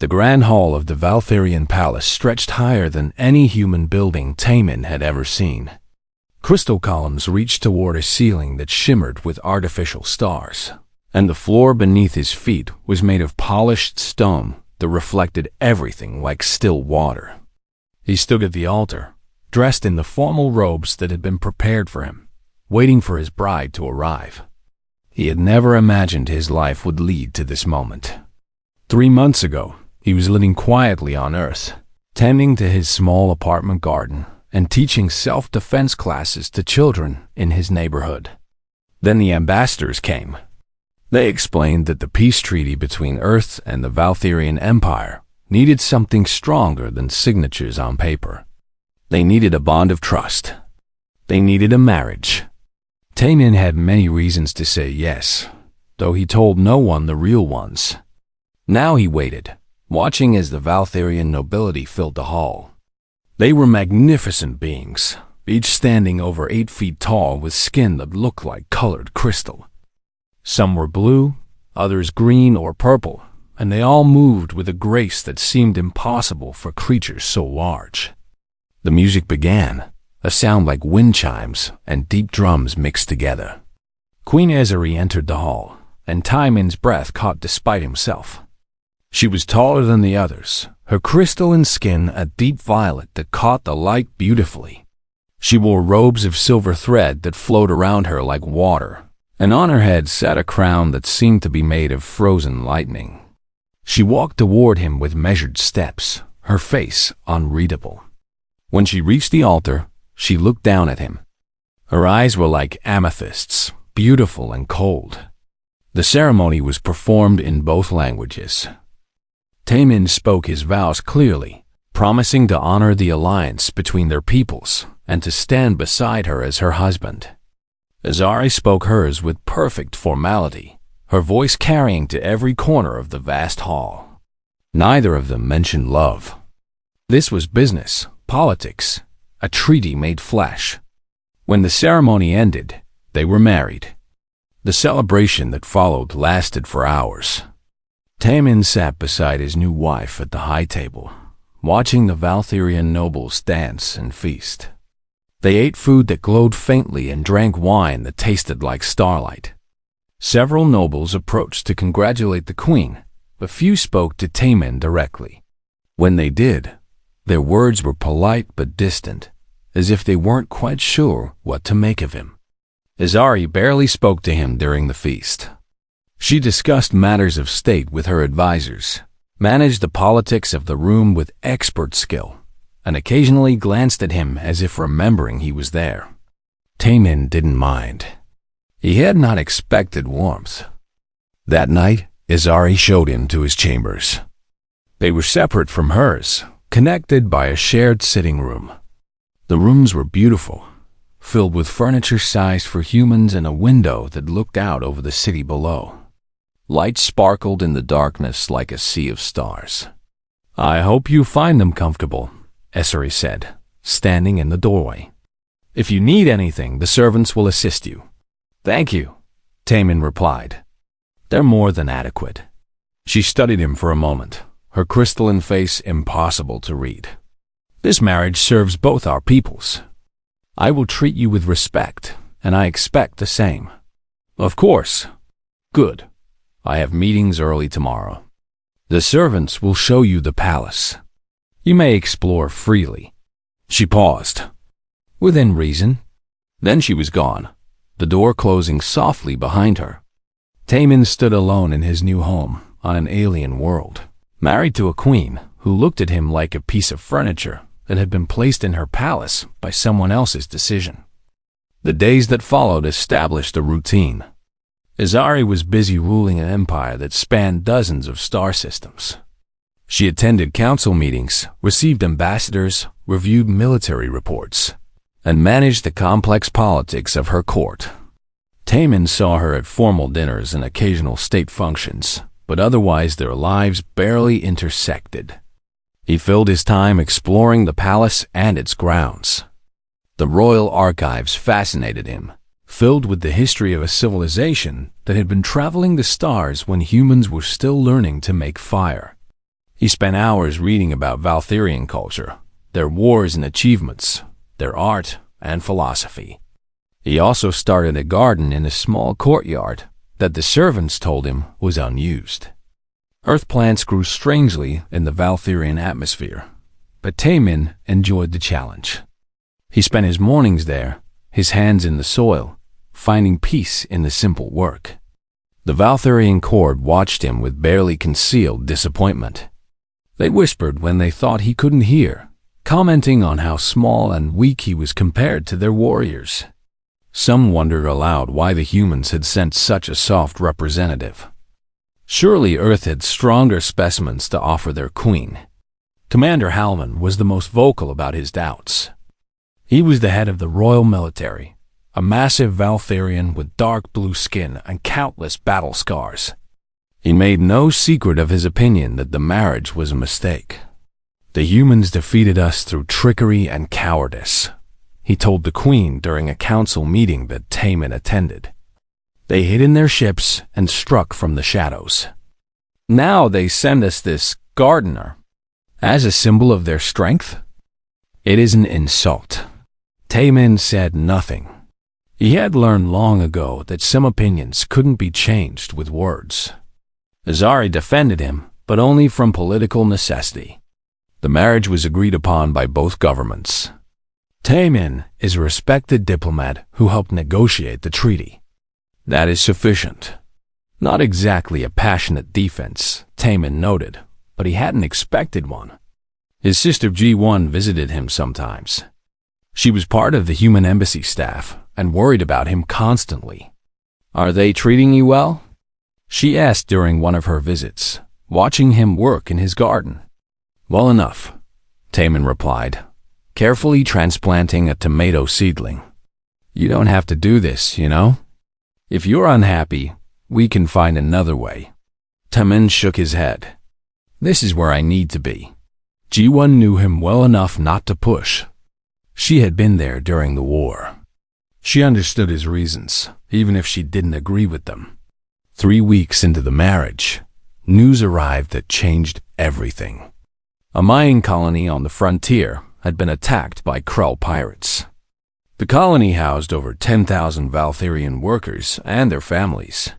The grand hall of the Valtherian palace stretched higher than any human building Taemin had ever seen. Crystal columns reached toward a ceiling that shimmered with artificial stars, and the floor beneath his feet was made of polished stone that reflected everything like still water. He stood at the altar, dressed in the formal robes that had been prepared for him, waiting for his bride to arrive. He had never imagined his life would lead to this moment. 3 months ago, he was living quietly on Earth, tending to his small apartment garden and teaching self-defense classes to children in his neighborhood. Then the ambassadors came. They explained that the peace treaty between Earth and the Valtherian Empire needed something stronger than signatures on paper. They needed a bond of trust. They needed a marriage. Taemin had many reasons to say yes, though he told no one the real ones. Now he waited, watching as the Valtherian nobility filled the hall. They were magnificent beings, each standing over 8 feet tall with skin that looked like colored crystal. Some were blue, others green or purple, and they all moved with a grace that seemed impossible for creatures so large. The music began, a sound like wind chimes and deep drums mixed together. Queen Ezari entered the hall, and Taemin's breath caught despite himself. She was taller than the others, her crystalline skin a deep violet that caught the light beautifully. She wore robes of silver thread that flowed around her like water, and on her head sat a crown that seemed to be made of frozen lightning. She walked toward him with measured steps, her face unreadable. When she reached the altar, she looked down at him. Her eyes were like amethysts, beautiful and cold. The ceremony was performed in both languages. Taemin spoke his vows clearly, promising to honor the alliance between their peoples and to stand beside her as her husband. Ezari spoke hers with perfect formality, her voice carrying to every corner of the vast hall. Neither of them mentioned love. This was business, politics, a treaty made flesh. When the ceremony ended, they were married. The celebration that followed lasted for hours. Taemin sat beside his new wife at the high table, watching the Valtherian nobles dance and feast. They ate food that glowed faintly and drank wine that tasted like starlight. Several nobles approached to congratulate the queen, but few spoke to Taemin directly. When they did, their words were polite but distant, as if they weren't quite sure what to make of him. Ezari barely spoke to him during the feast. She discussed matters of state with her advisors, managed the politics of the room with expert skill, and occasionally glanced at him as if remembering he was there. Taemin didn't mind. He had not expected warmth. That night, Ezari showed him to his chambers. They were separate from hers, connected by a shared sitting room. The rooms were beautiful, filled with furniture sized for humans and a window that looked out over the city below. Light sparkled in the darkness like a sea of stars. "I hope you find them comfortable," Ezari said, standing in the doorway. "If you need anything, the servants will assist you." "Thank you," Taemin replied. "They're more than adequate." She studied him for a moment, her crystalline face impossible to read. "This marriage serves both our peoples. I will treat you with respect, and I expect the same." "Of course." "Good. I have meetings early tomorrow. The servants will show you the palace. You may explore freely." She paused. "Within reason." Then she was gone, the door closing softly behind her. Taemin stood alone in his new home on an alien world, married to a queen who looked at him like a piece of furniture that had been placed in her palace by someone else's decision. The days that followed established a routine. Ezari was busy ruling an empire that spanned dozens of star systems. She attended council meetings, received ambassadors, reviewed military reports, and managed the complex politics of her court. Taemin saw her at formal dinners and occasional state functions, but otherwise their lives barely intersected. He filled his time exploring the palace and its grounds. The royal archives fascinated him, filled with the history of a civilization that had been traveling the stars when humans were still learning to make fire. He spent hours reading about Valtherian culture, their wars and achievements, their art and philosophy. He also started a garden in a small courtyard that the servants told him was unused. Earth plants grew strangely in the Valtherian atmosphere, but Taemin enjoyed the challenge. He spent his mornings there, his hands in the soil, finding peace in the simple work. The Valtherian court watched him with barely concealed disappointment. They whispered when they thought he couldn't hear, commenting on how small and weak he was compared to their warriors. Some wondered aloud why the humans had sent such a soft representative. Surely Earth had stronger specimens to offer their queen. Commander Halvan was the most vocal about his doubts. He was the head of the royal military, a massive Valtherian with dark blue skin and countless battle scars. He made no secret of his opinion that the marriage was a mistake. The humans defeated us through trickery and cowardice, he told the queen during a council meeting that Taemin attended. They hid in their ships and struck from the shadows. Now they send us this gardener as a symbol of their strength? It is an insult. Taemin said nothing. He had learned long ago that some opinions couldn't be changed with words. Azari defended him, but only from political necessity. The marriage was agreed upon by both governments. Taemin is a respected diplomat who helped negotiate the treaty. That is sufficient. Not exactly a passionate defense, Taemin noted, but he hadn't expected one. His sister G1 visited him sometimes. She was part of the human embassy staff and worried about him constantly. "Are they treating you well?" she asked during one of her visits, watching him work in his garden. "Well enough," Taemin replied, carefully transplanting a tomato seedling. "You don't have to do this, you know? If you're unhappy, we can find another way." Taemin shook his head. "This is where I need to be." G1 knew him well enough not to push. She had been there during the war. She understood his reasons, even if she didn't agree with them. 3 weeks into the marriage, news arrived that changed everything. A mining colony on the frontier had been attacked by Krell pirates. The colony housed over 10,000 Valtherian workers and their families.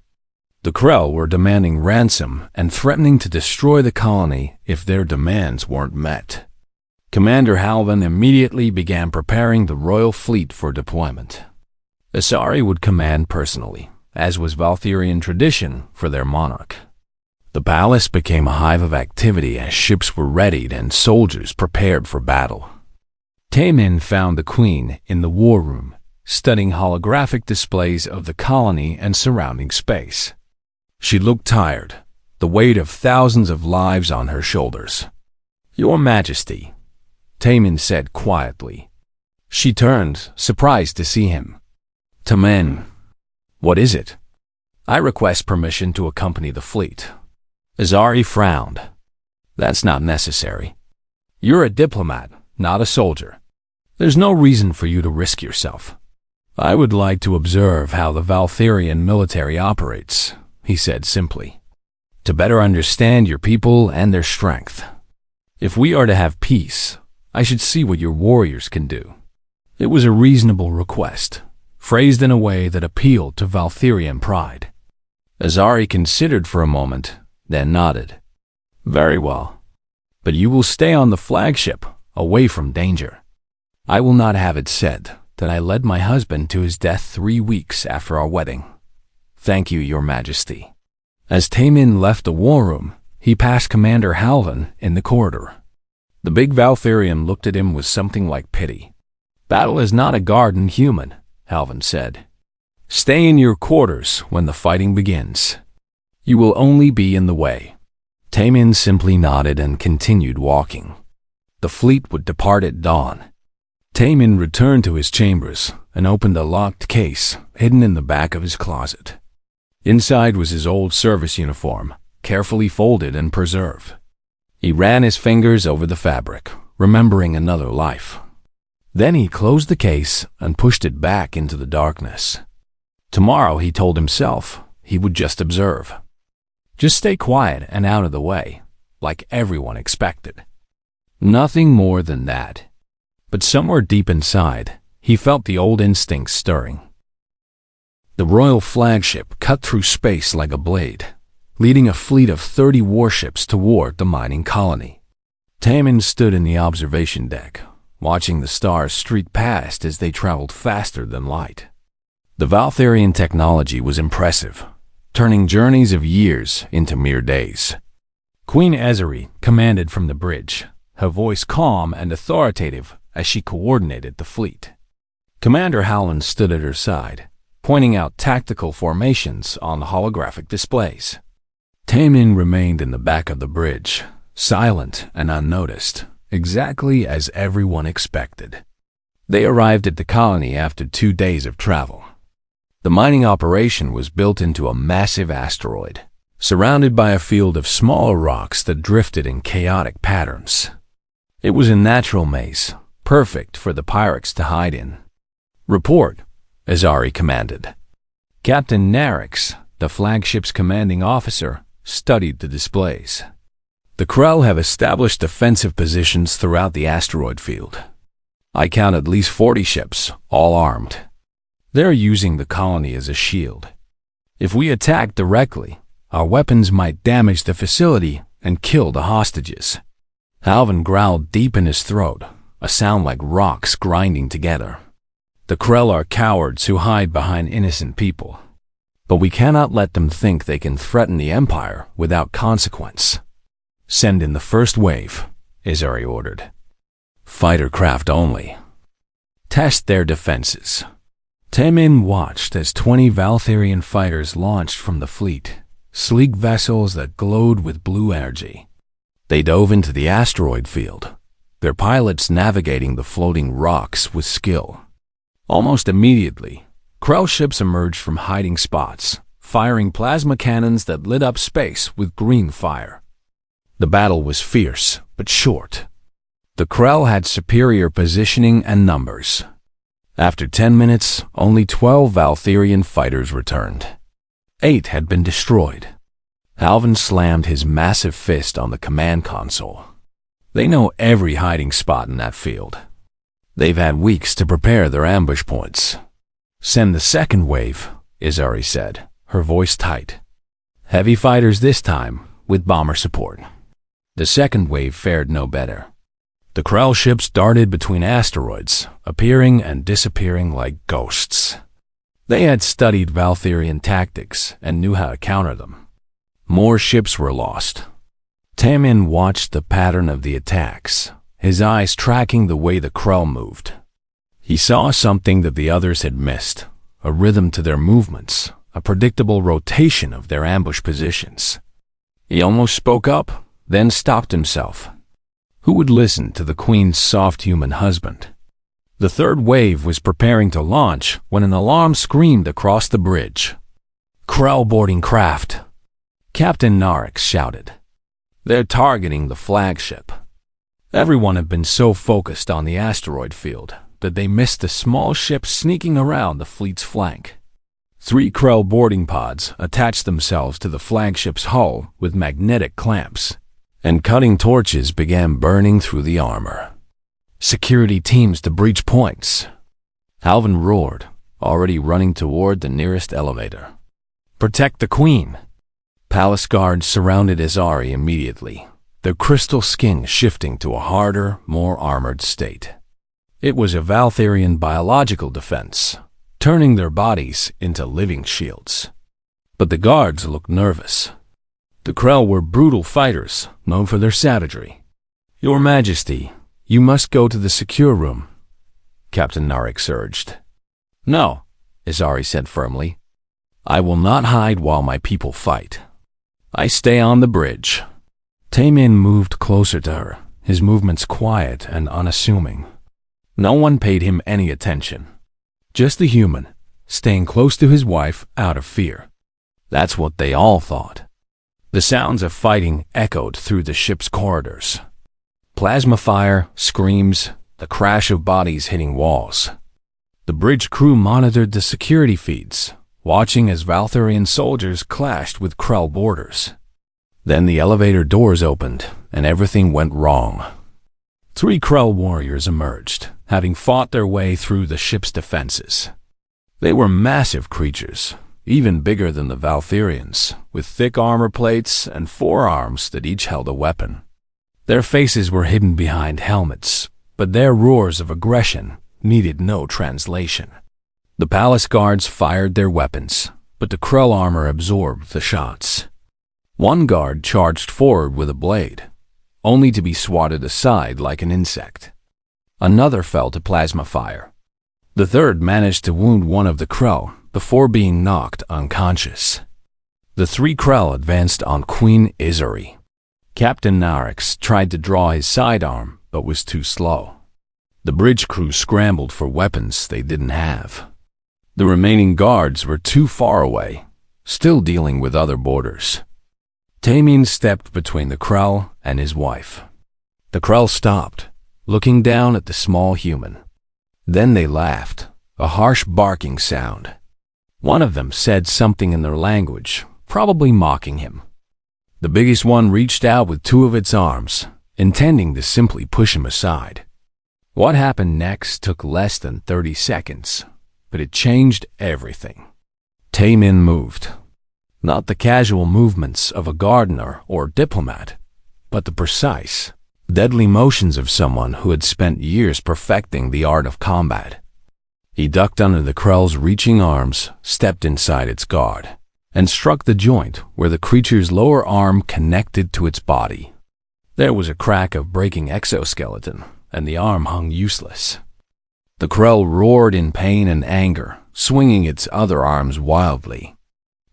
The Krell were demanding ransom and threatening to destroy the colony if their demands weren't met. Commander Halvan immediately began preparing the royal fleet for deployment. Asari would command personally, as was Valtherian tradition for their monarch. The palace became a hive of activity as ships were readied and soldiers prepared for battle. Taemin found the queen in the war room, studying holographic displays of the colony and surrounding space. She looked tired, the weight of thousands of lives on her shoulders. "Your Majesty," Taemin said quietly. She turned, surprised to see him. "Taemin, what is it?" "I request permission to accompany the fleet." Azari frowned. "That's not necessary. You're a diplomat, not a soldier. There's no reason for you to risk yourself." "I would like to observe how the Valtherian military operates," he said simply, "to better understand your people and their strength. If we are to have peace, I should see what your warriors can do." It was a reasonable request, phrased in a way that appealed to Valtherian pride. Azari considered for a moment, then nodded. "Very well. But you will stay on the flagship, away from danger. I will not have it said that I led my husband to his death 3 weeks after our wedding. Thank you, Your Majesty." As Taemin left the war room, he passed Commander Halvan in the corridor. The big Valtherian looked at him with something like pity. "Battle is not a garden, human," Halvan said. "Stay in your quarters when the fighting begins. You will only be in the way." Taemin simply nodded and continued walking. The fleet would depart at dawn. Taemin returned to his chambers and opened a locked case hidden in the back of his closet. Inside was his old service uniform, carefully folded and preserved. He ran his fingers over the fabric, remembering another life. Then he closed the case and pushed it back into the darkness. Tomorrow, he told himself, he would just observe. Just stay quiet and out of the way. like everyone expected. Nothing more than that. But somewhere deep inside, he felt the old instincts stirring. The royal flagship cut through space like a blade, leading a fleet of 30 warships toward the mining colony. Tamin stood in the observation deck, watching the stars streak past as they traveled faster than light. The Valtharian technology was impressive, turning journeys of years into mere days. Queen Ezeri commanded from the bridge, her voice calm and authoritative as she coordinated the fleet. Commander Howland stood at her side, pointing out tactical formations on the holographic displays. Tamin remained in the back of the bridge, silent and unnoticed, exactly as everyone expected. They arrived at the colony after 2 days of travel. The mining operation was built into a massive asteroid, surrounded by a field of smaller rocks that drifted in chaotic patterns. It was a natural maze, perfect for the pirates to hide in. "Report," Ezari commanded. Captain Narix, the flagship's commanding officer, studied the displays. "The Krell have established defensive positions throughout the asteroid field. I count at least 40 ships, all armed. They're using the colony as a shield. If we attack directly, our weapons might damage the facility and kill the hostages." Alvin growled deep in his throat, a sound like rocks grinding together. "The Krell are cowards who hide behind innocent people. But we cannot let them think they can threaten the Empire without consequence. Send in the first wave," Ezari ordered. "Fighter craft only. Test their defenses." Tamin watched as 20 Valtharian fighters launched from the fleet, sleek vessels that glowed with blue energy. They dove into the asteroid field, their pilots navigating the floating rocks with skill. Almost immediately, Krell ships emerged from hiding spots, firing plasma cannons that lit up space with green fire. The battle was fierce, but short. The Krell had superior positioning and numbers. After 10 minutes, only 12 Valtharian fighters returned. 8 had been destroyed. Alvin slammed his massive fist on the command console. "They know every hiding spot in that field. They've had weeks to prepare their ambush points." "Send the second wave," Ezari said, her voice tight. "Heavy fighters this time, with bomber support." The second wave fared no better. The Krell ships darted between asteroids, appearing and disappearing like ghosts. They had studied Valtharian tactics and knew how to counter them. More ships were lost. Tamin watched the pattern of the attacks, his eyes tracking the way the Krell moved. He saw something that the others had missed, a rhythm to their movements, a predictable rotation of their ambush positions. He almost spoke up, then stopped himself. Who would listen to the Queen's soft human husband? The third wave was preparing to launch when an alarm screamed across the bridge. "Krell boarding craft!" Captain Narix shouted. "They're targeting the flagship." Everyone had been so focused on the asteroid field that they missed the small ship sneaking around the fleet's flank. 3 Krell boarding pods attached themselves to the flagship's hull with magnetic clamps, and cutting torches began burning through the armor. "Security teams to breach points!" Alvin roared, already running toward the nearest elevator. "Protect the Queen!" Palace guards surrounded Ezari immediately, their crystal skin shifting to a harder, more armored state. It was a Valtharian biological defense, turning their bodies into living shields. But the guards looked nervous. The Krell were brutal fighters, known for their savagery. "Your Majesty, you must go to the secure room," Captain Narix urged. "No," Ezari said firmly. "I will not hide while my people fight. I stay on the bridge." Tamin moved closer to her, his movements quiet and unassuming. No one paid him any attention. Just the human, staying close to his wife out of fear. That's what they all thought. The sounds of fighting echoed through the ship's corridors. Plasma fire, screams, the crash of bodies hitting walls. The bridge crew monitored the security feeds, watching as Valtharian soldiers clashed with Krell boarders. Then the elevator doors opened, and everything went wrong. 3 Krell warriors emerged, having fought their way through the ship's defenses. They were massive creatures, even bigger than the Valtherians, with thick armor plates and 4 arms that each held a weapon. Their faces were hidden behind helmets, but their roars of aggression needed no translation. The palace guards fired their weapons, but the Krell armor absorbed the shots. One guard charged forward with a blade, only to be swatted aside like an insect. Another fell to plasma fire. The third managed to wound one of the Krell before being knocked unconscious. The 3 Krell advanced on Queen Izuri. Captain Narix tried to draw his sidearm, but was too slow. The bridge crew scrambled for weapons they didn't have. The remaining guards were too far away, still dealing with other boarders. Taemin stepped between the Krell and his wife. The Krell stopped, looking down at the small human. Then they laughed, a harsh barking sound. One of them said something in their language, probably mocking him. The biggest one reached out with 2 of its arms, intending to simply push him aside. What happened next took less than 30 seconds, but it changed everything. Taemin moved. Not the casual movements of a gardener or diplomat, but the precise, deadly motions of someone who had spent years perfecting the art of combat. He ducked under the Krell's reaching arms, stepped inside its guard, and struck the joint where the creature's lower arm connected to its body. There was a crack of breaking exoskeleton, and the arm hung useless. The Krell roared in pain and anger, swinging its other arms wildly.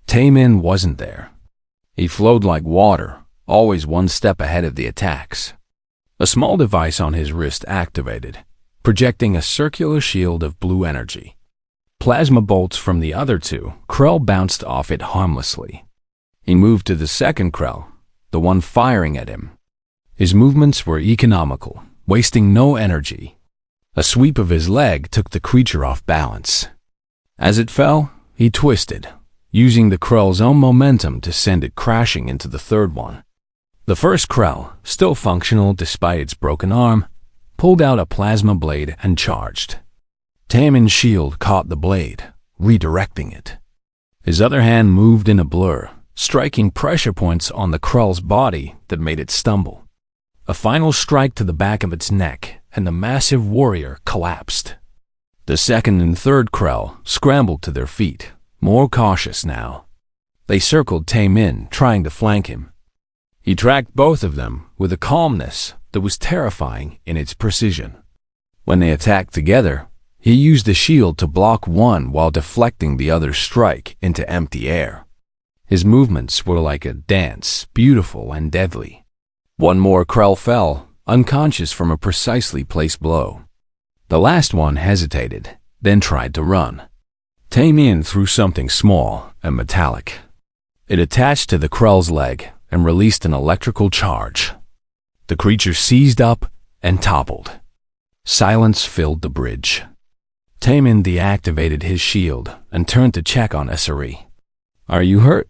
Taemin wasn't there. He flowed like water, always one step ahead of the attacks. A small device on his wrist activated, projecting a circular shield of blue energy. Plasma bolts from the other 2 Krell bounced off it harmlessly. He moved to the second Krell, the one firing at him. His movements were economical, wasting no energy. A sweep of his leg took the creature off balance. As it fell, he twisted, using the Krell's own momentum to send it crashing into the third one. The first Krell, still functional despite its broken arm, pulled out a plasma blade and charged. Taemin's shield caught the blade, redirecting it. His other hand moved in a blur, striking pressure points on the Krell's body that made it stumble. A final strike to the back of its neck, and the massive warrior collapsed. The second and third Krell scrambled to their feet, more cautious now. They circled Taemin, trying to flank him. He tracked both of them with a calmness that was terrifying in its precision. When they attacked together, he used the shield to block one while deflecting the other's strike into empty air. His movements were like a dance, beautiful and deadly. One more Krell fell, unconscious from a precisely placed blow. The last one hesitated, then tried to run. Taemin threw something small and metallic. It attached to the Krell's leg and released an electrical charge. The creature seized up and toppled. Silence filled the bridge. Taemin deactivated his shield and turned to check on Izuri. "Are you hurt?"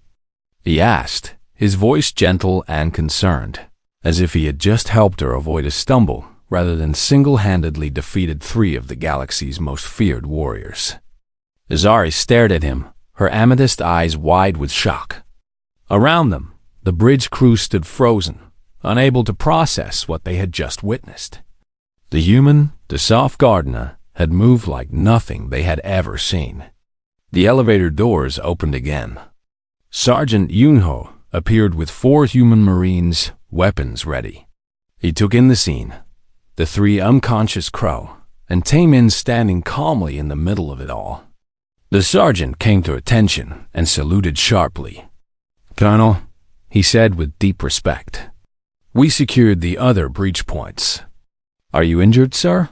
he asked, his voice gentle and concerned, as if he had just helped her avoid a stumble rather than single-handedly defeated 3 of the galaxy's most feared warriors. Izuri stared at him, her amethyst eyes wide with shock. Around them, the bridge crew stood frozen, unable to process what they had just witnessed. The human, the soft gardener, had moved like nothing they had ever seen. The elevator doors opened again. Sergeant Yunho appeared with 4 human marines, weapons ready. He took in the scene, the 3 unconscious Krell, and Taemin standing calmly in the middle of it all. The sergeant came to attention and saluted sharply. "Colonel," he said with deep respect, "we secured the other breach points. Are you injured, sir?"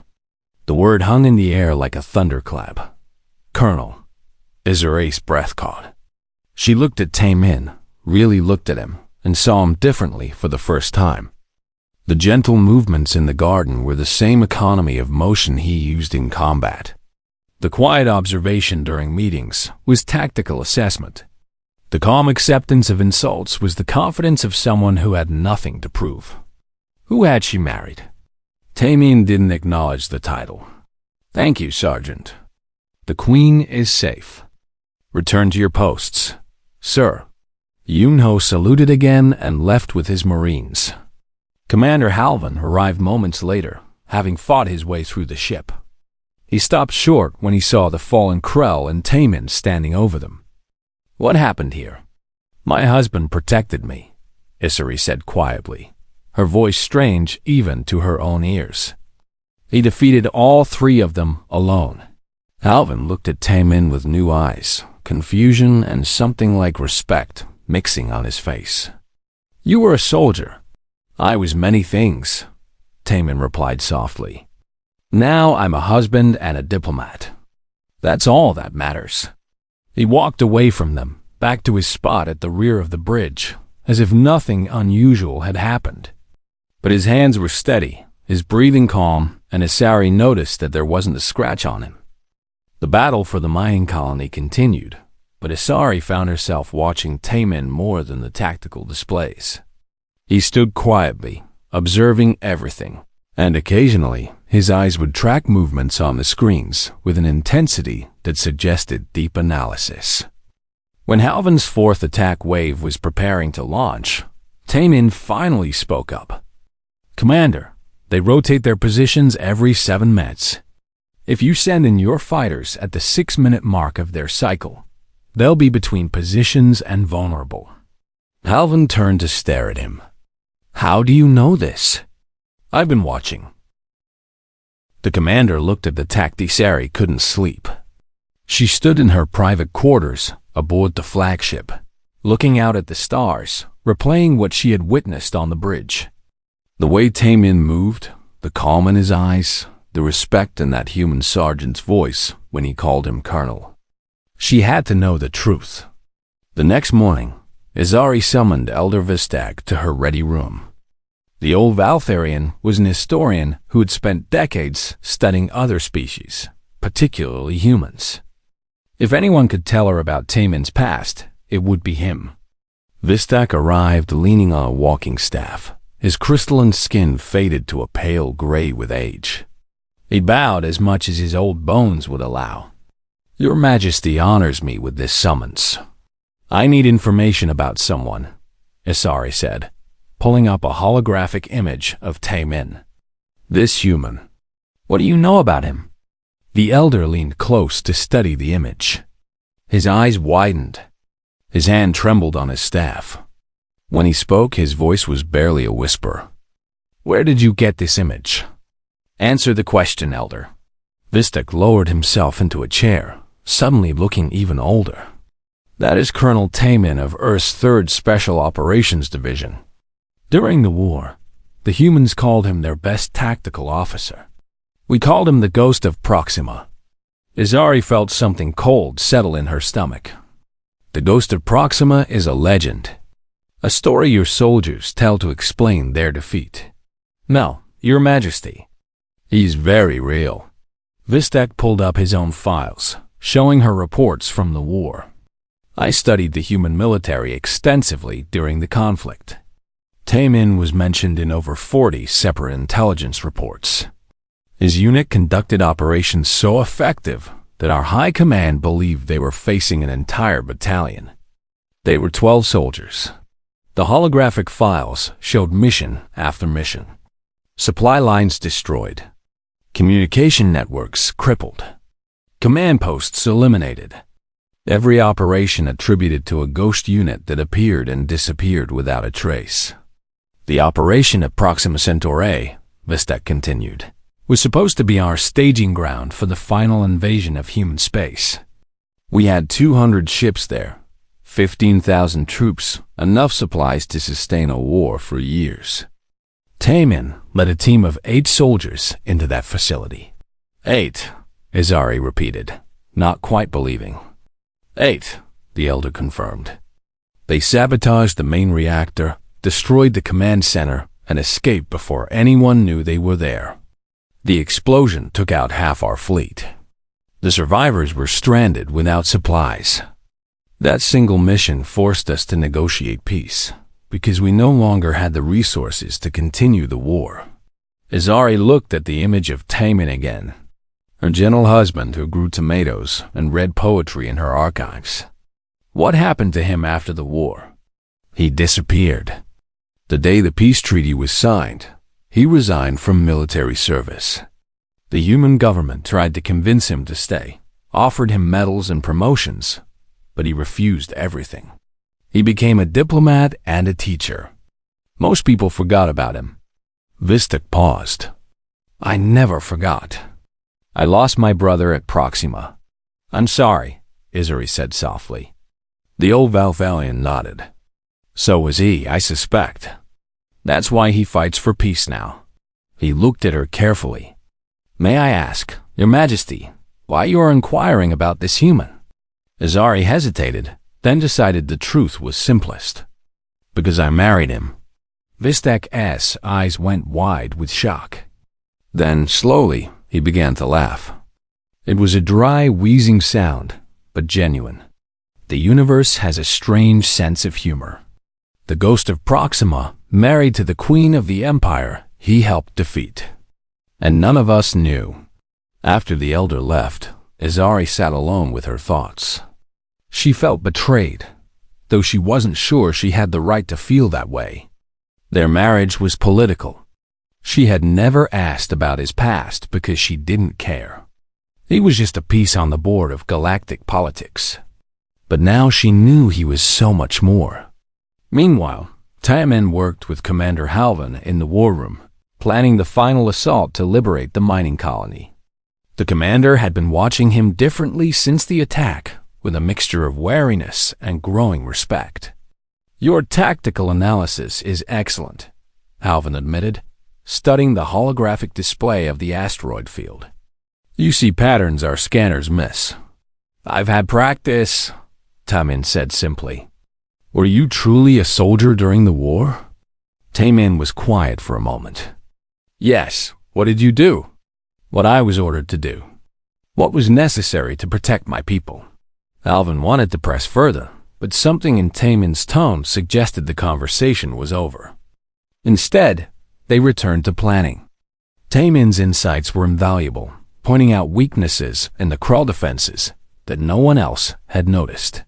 The word hung in the air like a thunderclap. "Colonel," Izuri's breath caught. She looked at Taemin, really looked at him, and saw him differently for the first time. The gentle movements in the garden were the same economy of motion he used in combat. The quiet observation during meetings was tactical assessment. The calm acceptance of insults was the confidence of someone who had nothing to prove. Who had she married? Tamin didn't acknowledge the title. Thank you, Sergeant. The Queen is safe. Return to your posts, sir. Yunho saluted again and left with his Marines. Commander Halvan arrived moments later, having fought his way through the ship. He stopped short when he saw the fallen Krell and Tamin standing over them. What happened here? My husband protected me, Isari said quietly, her voice strange even to her own ears. He defeated all three of them alone. Halvan looked at Tamin with new eyes, confusion and something like respect mixing on his face. You were a soldier. I was many things, Tamin replied softly. Now I'm a husband and a diplomat. That's all that matters. He walked away from them, back to his spot at the rear of the bridge, as if nothing unusual had happened. But his hands were steady, his breathing calm, and Isari noticed that there wasn't a scratch on him. The battle for the mining colony continued, but Isari found herself watching Tamin more than the tactical displays. He stood quietly, observing everything, and occasionally his eyes would track movements on the screens with an intensity that suggested deep analysis. When Halvan's fourth attack wave was preparing to launch, Tamin finally spoke up. Commander, they rotate their positions every 7 minutes. If you send in your fighters at the 6-minute mark of their cycle, they'll be between positions and vulnerable. Halvan turned to stare at him. How do you know this? I've been watching. The commander looked at the Isari couldn't sleep. She stood in her private quarters aboard the flagship, looking out at the stars, replaying what she had witnessed on the bridge. The way Tamin moved, the calm in his eyes, the respect in that human sergeant's voice when he called him colonel. She had to know the truth. The next morning, Isari summoned Elder Vistag to her ready room. The old Valtharian was an historian who had spent decades studying other species, particularly humans. If anyone could tell her about Tamin's past, it would be him. Vistag arrived leaning on a walking staff, his crystalline skin faded to a pale gray with age. He bowed as much as his old bones would allow. Your Majesty honors me with this summons. I need information about someone, Isari said, pulling up a holographic image of Tamin. This human. What do you know about him? The elder leaned close to study the image. His eyes widened. His hand trembled on his staff. When he spoke, his voice was barely a whisper. Where did you get this image? Answer the question, Elder. Vistek lowered himself into a chair, suddenly looking even older. That is Colonel Tamin of Earth's 3rd Special Operations Division. During the war, the humans called him their best tactical officer. We called him the Ghost of Proxima. Isari felt something cold settle in her stomach. The Ghost of Proxima is a legend, a story your soldiers tell to explain their defeat. No, Your Majesty. He's very real. Vistek pulled up his own files, showing her reports from the war. I studied the human military extensively during the conflict. Tamin was mentioned in over 40 separate intelligence reports. His unit conducted operations so effective that our high command believed they were facing an entire battalion. They were 12 soldiers. The holographic files showed mission after mission. Supply lines destroyed. Communication networks crippled. Command posts eliminated. Every operation attributed to a ghost unit that appeared and disappeared without a trace. The operation at Proxima Centauri, Vistek continued, was supposed to be our staging ground for the final invasion of human space. We had 200 ships there, 15,000 troops, enough supplies to sustain a war for years. Tamin led a team of 8 soldiers into that facility. 8, Isari repeated, not quite believing. 8, the elder confirmed. They sabotaged the main reactor, destroyed the command center, and escaped before anyone knew they were there. The explosion took out half our fleet. The survivors were stranded without supplies. That single mission forced us to negotiate peace, because we no longer had the resources to continue the war. Azari looked at the image of Taemin again, her gentle husband who grew tomatoes and read poetry in her archives. What happened to him after the war? He disappeared. The day the peace treaty was signed, he resigned from military service. The human government tried to convince him to stay, offered him medals and promotions, but he refused everything. He became a diplomat and a teacher. Most people forgot about him. Vistak paused. I never forgot. I lost my brother at Proxima. I'm sorry, Izuri said softly. The old Valvalian nodded. So was he, I suspect. That's why he fights for peace now. He looked at her carefully. May I ask, Your Majesty, why you are inquiring about this human? Azari hesitated, then decided the truth was simplest. Because I married him. Vistak's eyes went wide with shock. Then, slowly, he began to laugh. It was a dry, wheezing sound, but genuine. The universe has a strange sense of humor. The ghost of Proxima, married to the queen of the empire he helped defeat. And none of us knew. After the elder left, Azari sat alone with her thoughts. She felt betrayed, though she wasn't sure she had the right to feel that way. Their marriage was political. She had never asked about his past because she didn't care. He was just a piece on the board of galactic politics. But now she knew he was so much more. Meanwhile, Taemin worked with Commander Halvan in the war room, planning the final assault to liberate the mining colony. The commander had been watching him differently since the attack, with a mixture of wariness and growing respect. Your tactical analysis is excellent, Halvan admitted, studying the holographic display of the asteroid field. You see patterns our scanners miss. I've had practice, Taemin said simply. Were you truly a soldier during the war? Taemin was quiet for a moment. Yes, what did you do? What I was ordered to do. What was necessary to protect my people. Alvin wanted to press further, but something in Taemin's tone suggested the conversation was over. Instead, they returned to planning. Taemin's insights were invaluable, pointing out weaknesses in the Krull defenses that no one else had noticed.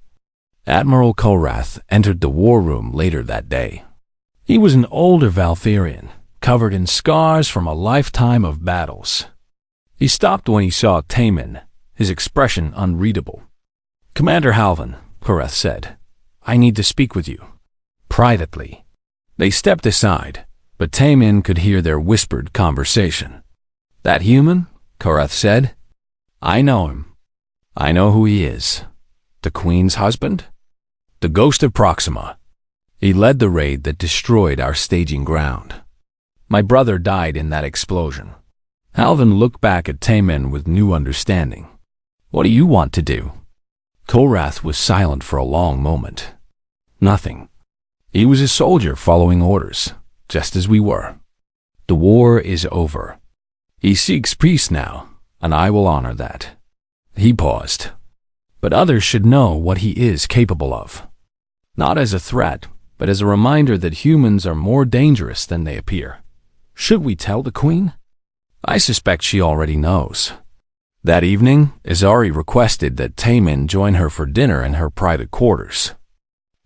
Admiral Korath entered the war room later that day. He was an older Valtherian, covered in scars from a lifetime of battles. He stopped when he saw Taemin, his expression unreadable. Commander Halvan, Korath said, I need to speak with you. Privately. They stepped aside, but Taemin could hear their whispered conversation. That human? Korath said. I know him. I know who he is. The Queen's husband? The ghost of Proxima. He led the raid that destroyed our staging ground. My brother died in that explosion. Halvan looked back at Taemin with new understanding. What do you want to do? Korath was silent for a long moment. Nothing. He was a soldier following orders, just as we were. The war is over. He seeks peace now, and I will honor that. He paused. But others should know what he is capable of. Not as a threat, but as a reminder that humans are more dangerous than they appear. Should we tell the Queen? I suspect she already knows. That evening, Azari requested that Taemin join her for dinner in her private quarters.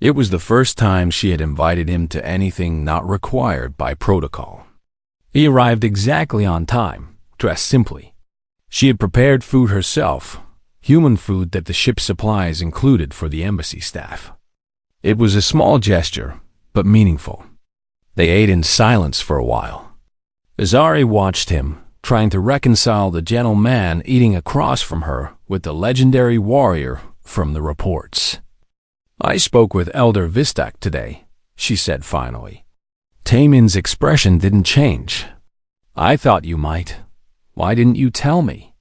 It was the first time she had invited him to anything not required by protocol. He arrived exactly on time, dressed simply. She had prepared food herself, human food that the ship's supplies included for the embassy staff. It was a small gesture, but meaningful. They ate in silence for a while. Azari watched him, trying to reconcile the gentle man eating across from her with the legendary warrior from the reports. I spoke with Elder Vistak today, she said finally. Taemin's expression didn't change. I thought you might. Why didn't you tell me?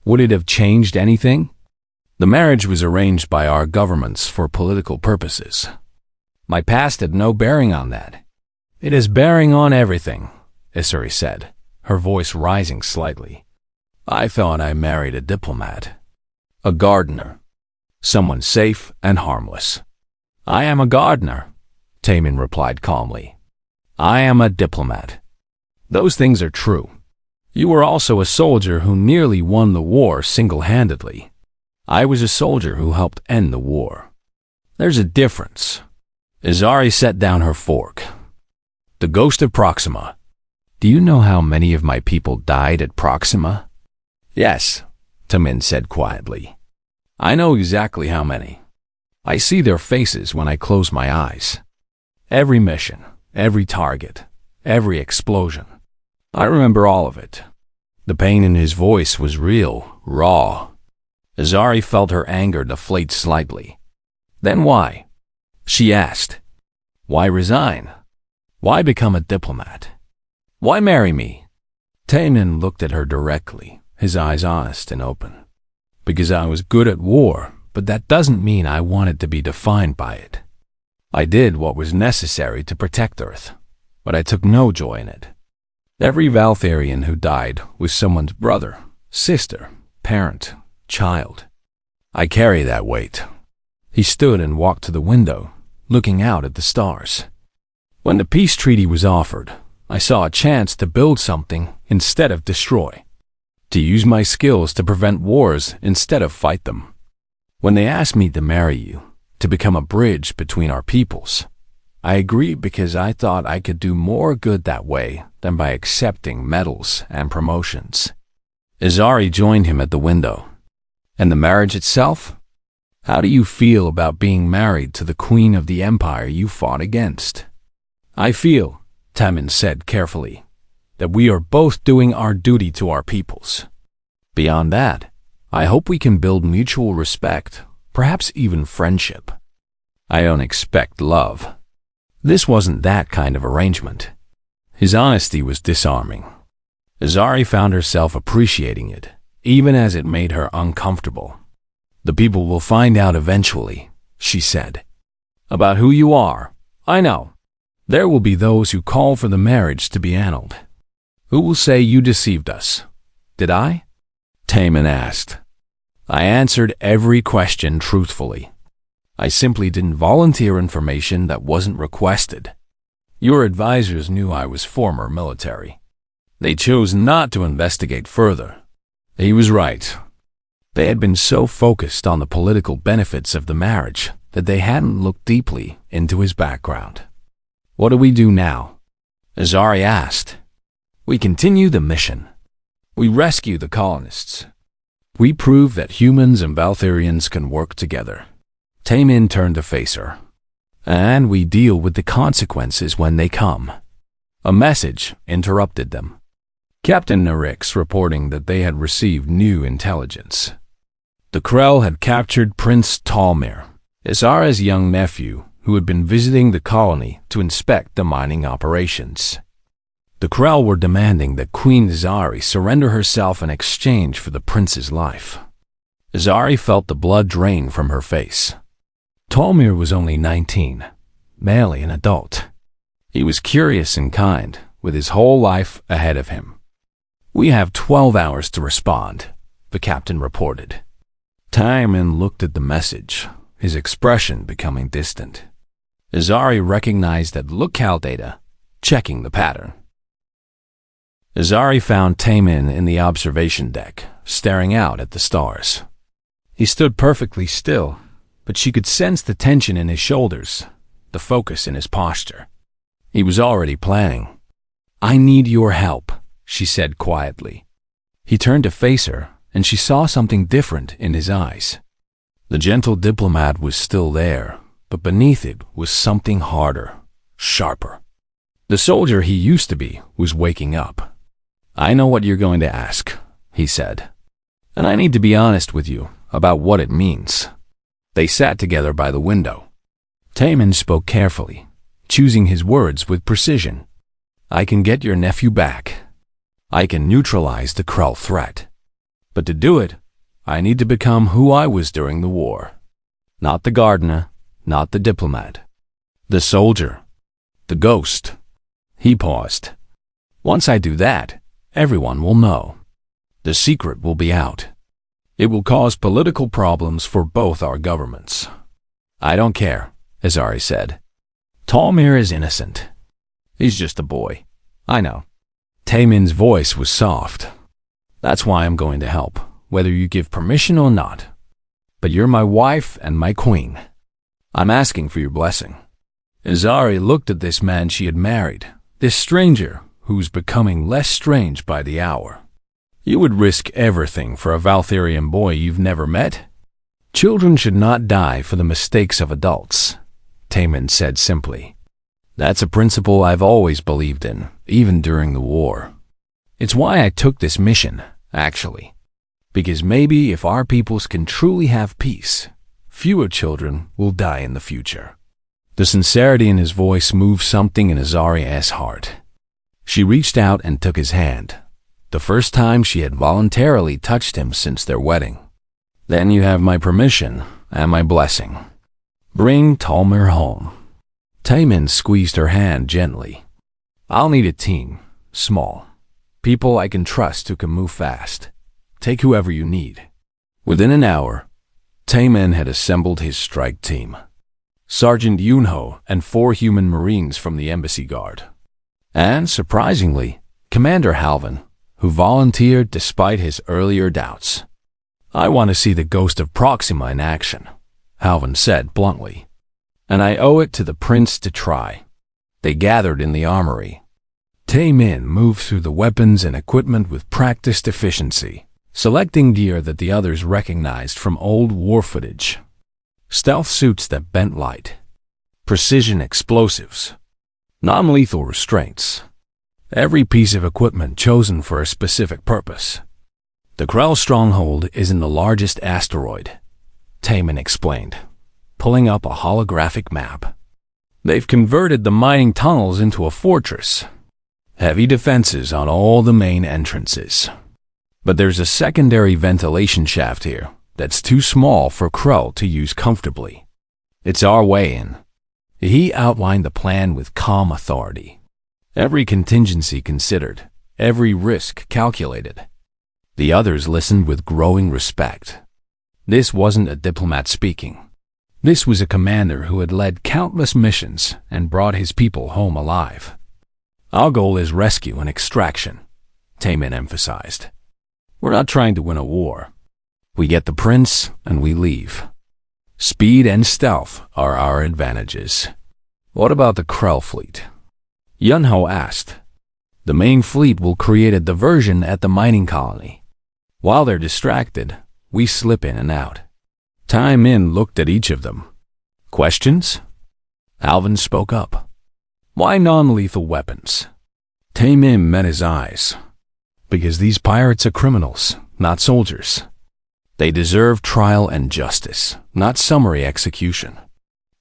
Would it have changed anything? The marriage was arranged by our governments for political purposes. My past had no bearing on that. It has bearing on everything, Isuri said, her voice rising slightly. I thought I married a diplomat. A gardener. someone safe and harmless. I am a gardener, Taemin replied calmly. I am a diplomat. Those things are true. You were also a soldier who nearly won the war single-handedly. I was a soldier who helped end the war. There's a difference. Azari set down her fork. The ghost of Proxima. Do you know how many of my people died at Proxima? Yes, Taemin said quietly. I know exactly how many. I see their faces when I close my eyes. Every mission, every target, every explosion. I remember all of it. The pain in his voice was real, raw. Azari felt her anger deflate slightly. Then why? She asked. Why resign? Why become a diplomat? Why marry me? Taemin looked at her directly, his eyes honest and open. Because I was good at war, but that doesn't mean I wanted to be defined by it. I did what was necessary to protect Earth, but I took no joy in it. Every Valtharian who died was someone's brother, sister, parent, child. I carry that weight. He stood and walked to the window, looking out at the stars. When the peace treaty was offered, I saw a chance to build something instead of destroy, to use my skills to prevent wars instead of fight them. When they asked me to marry you, to become a bridge between our peoples, I agreed because I thought I could do more good that way than by accepting medals and promotions. Azari joined him at the window. And the marriage itself? How do you feel about being married to the queen of the empire you fought against? I feel, Taemin said carefully, that we are both doing our duty to our peoples. Beyond that, I hope we can build mutual respect, perhaps even friendship. I don't expect love. This wasn't that kind of arrangement. His honesty was disarming. Azari found herself appreciating it, even as it made her uncomfortable. The people will find out eventually, she said. About who you are, I know. There will be those who call for the marriage to be annulled. Who will say you deceived us? Did I? Taemin asked. I answered every question truthfully. I simply didn't volunteer information that wasn't requested. Your advisors knew I was former military. They chose not to investigate further. He was right. They had been so focused on the political benefits of the marriage that they hadn't looked deeply into his background. What do we do now? Azari asked. We continue the mission. We rescue the colonists. We prove that humans and Valtharians can work together. Taemin turned to face her. And we deal with the consequences when they come. A message interrupted them. Captain Narix reporting that they had received new intelligence. The Krell had captured Prince Talmir, Azara's young nephew, who had been visiting the colony to inspect the mining operations. The Krell were demanding that Queen Azari surrender herself in exchange for the prince's life. Azari felt the blood drain from her face. Talmir was only 19, barely an adult. He was curious and kind, with his whole life ahead of him. We have 12 hours to respond, the captain reported. Taemin looked at the message, his expression becoming distant. Azari recognized that locale data, checking the pattern. Azari found Taemin in the observation deck, staring out at the stars. He stood perfectly still, but she could sense the tension in his shoulders, the focus in his posture. He was already planning. I need your help, she said quietly. He turned to face her, and she saw something different in his eyes. The gentle diplomat was still there, but beneath it was something harder, sharper. The soldier he used to be was waking up. I know what you're going to ask, he said. And I need to be honest with you about what it means. They sat together by the window. Taemin spoke carefully, choosing his words with precision. I can get your nephew back. I can neutralize the Krell threat. But to do it, I need to become who I was during the war. Not the gardener, not the diplomat. The soldier. The ghost. He paused. Once I do that, everyone will know. The secret will be out. It will cause political problems for both our governments. I don't care, Azari said. Talmir is innocent. He's just a boy. I know. Taemin's voice was soft. That's why I'm going to help, whether you give permission or not. But you're my wife and my queen. I'm asking for your blessing. Azari looked at this man she had married, this stranger who's becoming less strange by the hour. You would risk everything for a Valtherian boy you've never met? Children should not die for the mistakes of adults, Taemin said simply. That's a principle I've always believed in, even during the war. It's why I took this mission, actually. Because maybe if our peoples can truly have peace, fewer children will die in the future. The sincerity in his voice moved something in Azari's heart. She reached out and took his hand, the first time she had voluntarily touched him since their wedding. Then you have my permission and my blessing. Bring Talmir home. Taemin squeezed her hand gently. I'll need a team, small. People I can trust who can move fast. Take whoever you need. Within an hour, Taemin had assembled his strike team. Sergeant Yunho and 4 human marines from the embassy guard. And, surprisingly, Commander Halvin, who volunteered despite his earlier doubts. I want to see the ghost of Proxima in action, Halvin said bluntly. And I owe it to the prince to try. They gathered in the armory. Taemin moved through the weapons and equipment with practiced efficiency, selecting gear that the others recognized from old war footage. Stealth suits that bent light, precision explosives, non-lethal restraints. Every piece of equipment chosen for a specific purpose. The Krell stronghold is in the largest asteroid, Taemin explained, pulling up a holographic map. They've converted the mining tunnels into a fortress. Heavy defenses on all the main entrances. But there's a secondary ventilation shaft here that's too small for Krell to use comfortably. It's our way in. He outlined the plan with calm authority. Every contingency considered, every risk calculated. The others listened with growing respect. This wasn't a diplomat speaking. This was a commander who had led countless missions and brought his people home alive. Our goal is rescue and extraction, Taemin emphasized. We're not trying to win a war. We get the prince and we leave. Speed and stealth are our advantages. What about the Krell fleet? Yunho asked. The main fleet will create a diversion at the mining colony. While they're distracted, we slip in and out. Taemin looked at each of them. Questions? Alvin spoke up. Why non-lethal weapons? Taemin met his eyes. Because these pirates are criminals, not soldiers. They deserve trial and justice, not summary execution.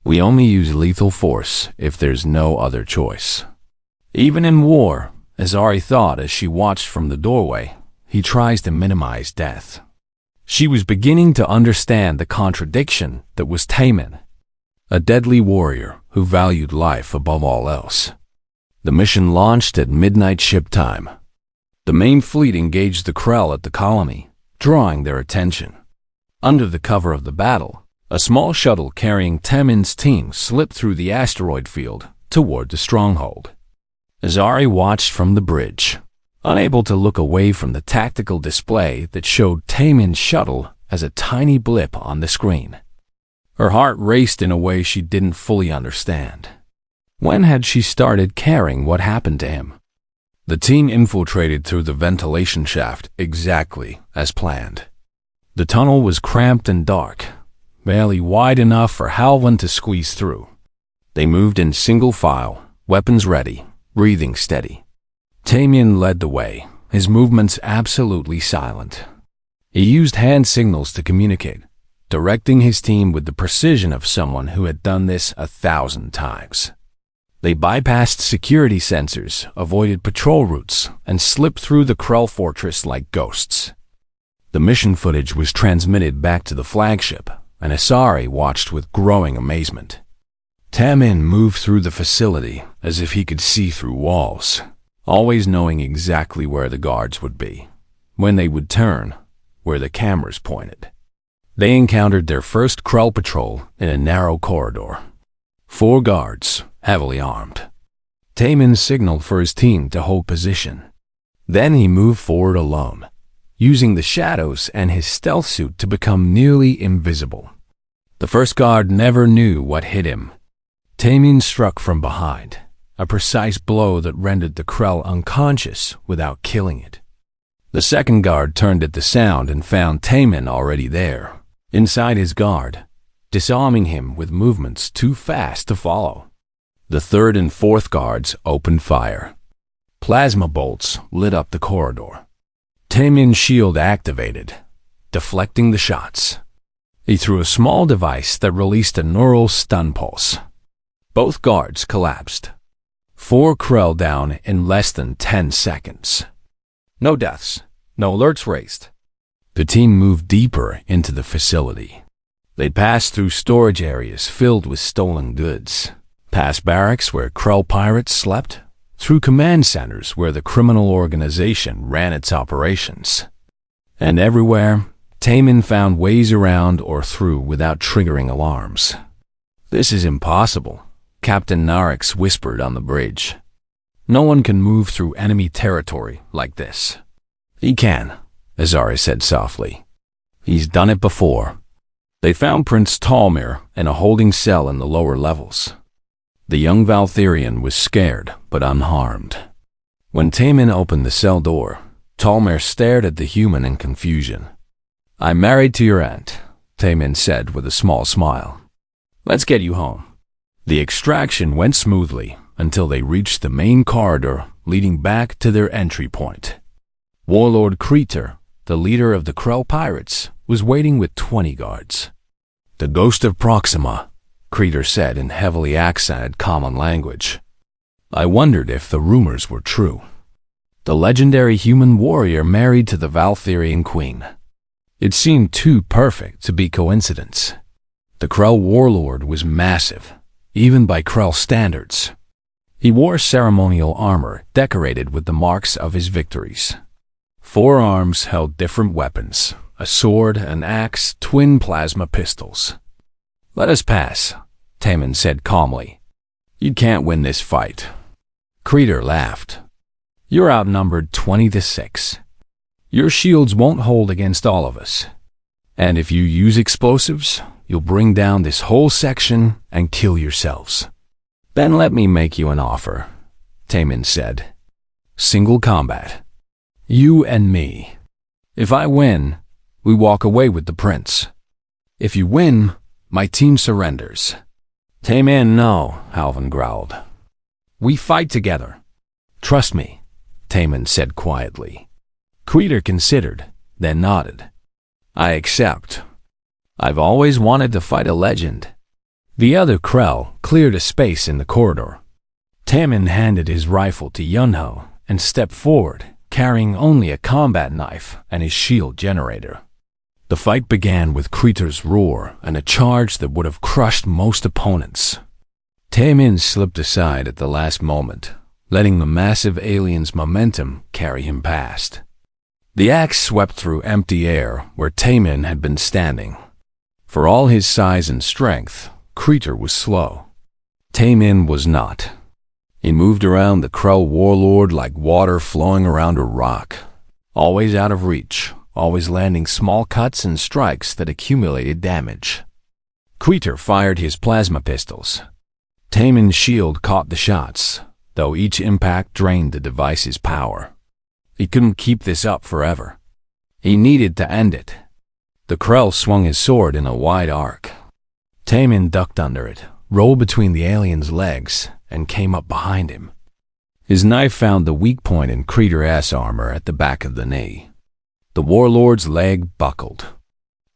We only use lethal force if there's no other choice. Even in war, Azari thought as she watched from the doorway, he tries to minimize death. She was beginning to understand the contradiction that was Taemin, a deadly warrior who valued life above all else. The mission launched at midnight ship time. The main fleet engaged the Krell at the colony, drawing their attention. Under the cover of the battle, a small shuttle carrying Taemin's team slipped through the asteroid field toward the stronghold. Azari watched from the bridge, unable to look away from the tactical display that showed Taemin's shuttle as a tiny blip on the screen. Her heart raced in a way she didn't fully understand. When had she started caring what happened to him? The team infiltrated through the ventilation shaft exactly as planned. The tunnel was cramped and dark, barely wide enough for Halvin to squeeze through. They moved in single file, weapons ready, breathing steady. Taemin led the way, his movements absolutely silent. He used hand signals to communicate, directing his team with the precision of someone who had done this 1,000 times. They bypassed security sensors, avoided patrol routes, and slipped through the Krell fortress like ghosts. The mission footage was transmitted back to the flagship, and Azari watched with growing amazement. Taemin moved through the facility as if he could see through walls, always knowing exactly where the guards would be, when they would turn, where the cameras pointed. They encountered their first Krell patrol in a narrow corridor. 4 guards, heavily armed. Taemin signaled for his team to hold position. Then he moved forward alone, using the shadows and his stealth suit to become nearly invisible. The first guard never knew what hit him. Taemin struck from behind, a precise blow that rendered the Krell unconscious without killing it. The second guard turned at the sound and found Taemin already there, inside his guard, disarming him with movements too fast to follow. The third and fourth guards opened fire. Plasma bolts lit up the corridor. Taemin's shield activated, deflecting the shots. He threw a small device that released a neural stun pulse. Both guards collapsed. 4 Krell down in less than 10 seconds. No deaths, no alerts raised. The team moved deeper into the facility. They passed through storage areas filled with stolen goods, past barracks where Krell pirates slept, through command centers where the criminal organization ran its operations. And everywhere, Taemin found ways around or through without triggering alarms. "This is impossible," Captain Narix whispered on the bridge. "No one can move through enemy territory like this." "He can," Azari said softly. "He's done it before." They found Prince Talmir in a holding cell in the lower levels. The young Valtherian was scared but unharmed. When Taemin opened the cell door, Talmir stared at the human in confusion. "I'm married to your aunt," Taemin said with a small smile. "Let's get you home." The extraction went smoothly until they reached the main corridor leading back to their entry point. Warlord Kreter, the leader of the Krell pirates, was waiting with 20 guards. "The ghost of Proxima," Kreter said in heavily accented common language. I wondered if the rumors were true. The legendary human warrior married to the Valtherian queen. It seemed too perfect to be coincidence. The Krell warlord was massive, even by Krell standards. He wore ceremonial armor decorated with the marks of his victories. 4 arms held different weapons, a sword, an axe, twin plasma pistols. "Let us pass," Taemin said calmly. "You can't win this fight." Kreter laughed. "You're outnumbered 20-6. Your shields won't hold against all of us. And if you use explosives, you'll bring down this whole section and kill yourselves." "Then let me make you an offer," Taemin said. "Single combat. You and me. If I win, we walk away with the prince. If you win, my team surrenders." "Taemin, no," Halvan growled. "We fight together. Trust me," Taemin said quietly. Kreter considered, then nodded. "I accept. I've always wanted to fight a legend." The other Krell cleared a space in the corridor. Taemin handed his rifle to Yunho and stepped forward, carrying only a combat knife and his shield generator. The fight began with Kreter's roar and a charge that would have crushed most opponents. Taemin slipped aside at the last moment, letting the massive alien's momentum carry him past. The axe swept through empty air where Taemin had been standing. For all his size and strength, Kreter was slow. Taemin was not. He moved around the Krell warlord like water flowing around a rock, always out of reach, always landing small cuts and strikes that accumulated damage. Kreter fired his plasma pistols. Taemin's shield caught the shots, though each impact drained the device's power. He couldn't keep this up forever. He needed to end it. The Krell swung his sword in a wide arc. Taemin ducked under it, rolled between the alien's legs, and came up behind him. His knife found the weak point in Kreter's armor at the back of the knee. The warlord's leg buckled.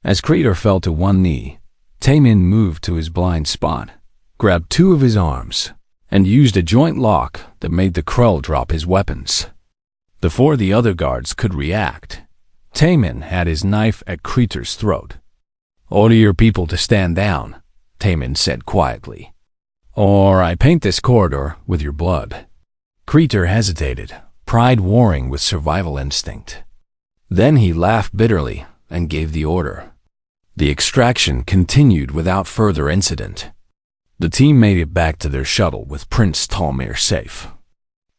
As Kreter fell to one knee, Taemin moved to his blind spot, grabbed 2 of his arms, and used a joint lock that made the Krell drop his weapons. Before the other guards could react, Taemin had his knife at Kreter's throat. "Order your people to stand down," Taemin said quietly, "or I paint this corridor with your blood." Kreter hesitated, pride warring with survival instinct. Then he laughed bitterly, and gave the order. The extraction continued without further incident. The team made it back to their shuttle with Prince Talmir safe.